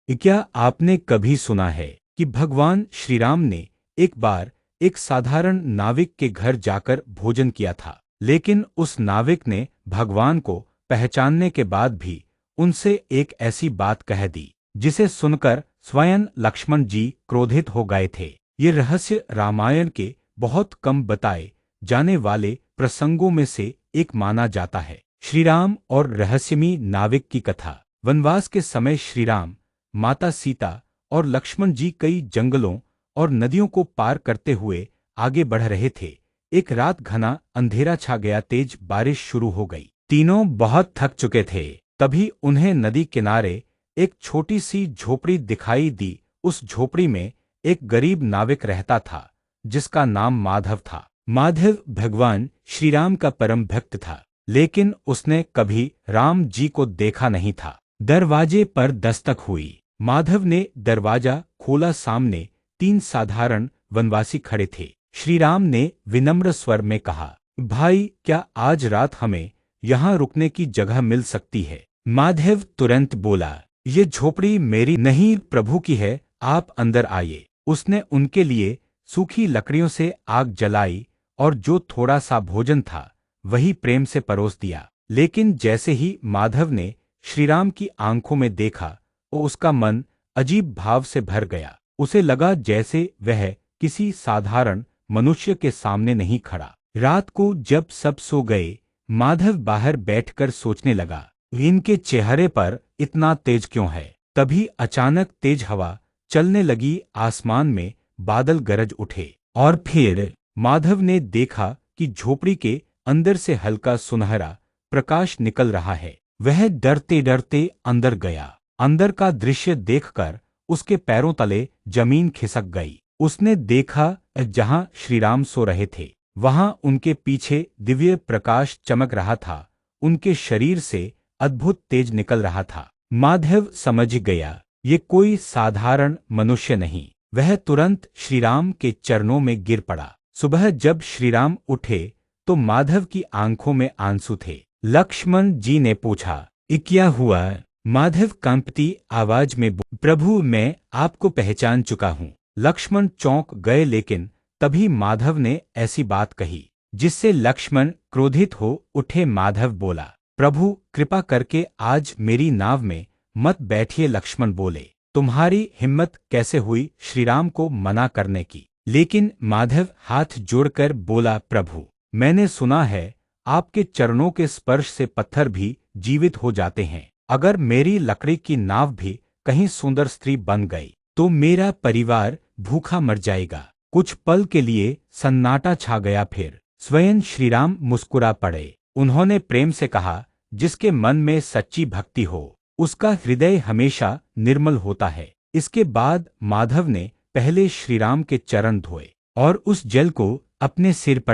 क्या आपने कभी सुना है कि भगवान श्री राम ने एक बार एक साधारण नाविक के घर जाकर भोजन किया था, लेकिन उस नाविक ने भगवान को पहचानने के बाद भी उनसे एक ऐसी बात कह दी जिसे सुनकर स्वयं लक्ष्मण जी क्रोधित हो गए थे। ये रहस्य रामायण के बहुत कम बताए जाने वाले प्रसंगों में से एक माना जाता है। श्रीराम और रहस्यमयी नाविक की कथा। वनवास के समय श्रीराम, माता सीता और लक्ष्मण जी कई जंगलों और नदियों को पार करते हुए आगे बढ़ रहे थे। एक रात घना अंधेरा छा गया, तेज बारिश शुरू हो गई। तीनों बहुत थक चुके थे। तभी उन्हें नदी किनारे एक छोटी सी झोपड़ी दिखाई दी। उस झोपड़ी में एक गरीब नाविक रहता था जिसका नाम माधव था। माधव भगवान श्रीराम का परम भक्त था, लेकिन उसने कभी राम जी को देखा नहीं था। दरवाजे पर दस्तक हुई। माधव ने दरवाजा खोला। सामने तीन साधारण वनवासी खड़े थे। श्रीराम ने विनम्र स्वर में कहा, भाई, क्या आज रात हमें यहाँ रुकने की जगह मिल सकती है? माधव तुरंत बोला, ये झोपड़ी मेरी नहीं, प्रभु की है, आप अंदर आइए। उसने उनके लिए सूखी लकड़ियों से आग जलाई और जो थोड़ा सा भोजन था वही प्रेम से परोस दिया। लेकिन जैसे ही माधव ने श्रीराम की आंखों में देखा, वो उसका मन अजीब भाव से भर गया। उसे लगा जैसे वह किसी साधारण मनुष्य के सामने नहीं खड़ा। रात को जब सब सो गए, माधव बाहर बैठकर सोचने लगा, इनके चेहरे पर इतना तेज क्यों है? तभी अचानक तेज हवा चलने लगी। आसमान में बादल गरज उठे और फिर माधव ने देखा कि झोपड़ी के अंदर से हल्का सुनहरा प्रकाश निकल रहा है। वह डरते डरते अंदर गया। अंदर का दृश्य देखकर उसके पैरों तले जमीन खिसक गई। उसने देखा जहां श्रीराम सो रहे थे, वहां उनके पीछे दिव्य प्रकाश चमक रहा था। उनके शरीर से अद्भुत तेज निकल रहा था। माधव समझ गया, ये कोई साधारण मनुष्य नहीं। वह तुरंत श्रीराम के चरणों में गिर पड़ा। सुबह जब श्रीराम उठे तो माधव की आंखों में आंसू थे। लक्ष्मण जी ने पूछा, ये क्या हुआ? माधव कांपती आवाज में प्रभु, मैं आपको पहचान चुका हूँ। लक्ष्मण चौंक गए, लेकिन तभी माधव ने ऐसी बात कही जिससे लक्ष्मण क्रोधित हो उठे। माधव बोला, प्रभु, कृपा करके आज मेरी नाव में मत बैठिए। लक्ष्मण बोले, तुम्हारी हिम्मत कैसे हुई श्रीराम को मना करने की? लेकिन माधव हाथ जोड़कर बोला, प्रभु, मैंने सुना है आपके चरणों के स्पर्श से पत्थर भी जीवित हो जाते हैं। अगर मेरी लकड़ी की नाव भी कहीं सुंदर स्त्री बन गई तो मेरा परिवार भूखा मर जाएगा। कुछ पल के लिए सन्नाटा छा गया, फिर स्वयं श्रीराम मुस्कुरा पड़े। उन्होंने प्रेम से कहा, जिसके मन में सच्ची भक्ति हो उसका हृदय हमेशा निर्मल होता है। इसके बाद माधव ने पहले श्रीराम के चरण धोए और उस जल को अपने सिर पर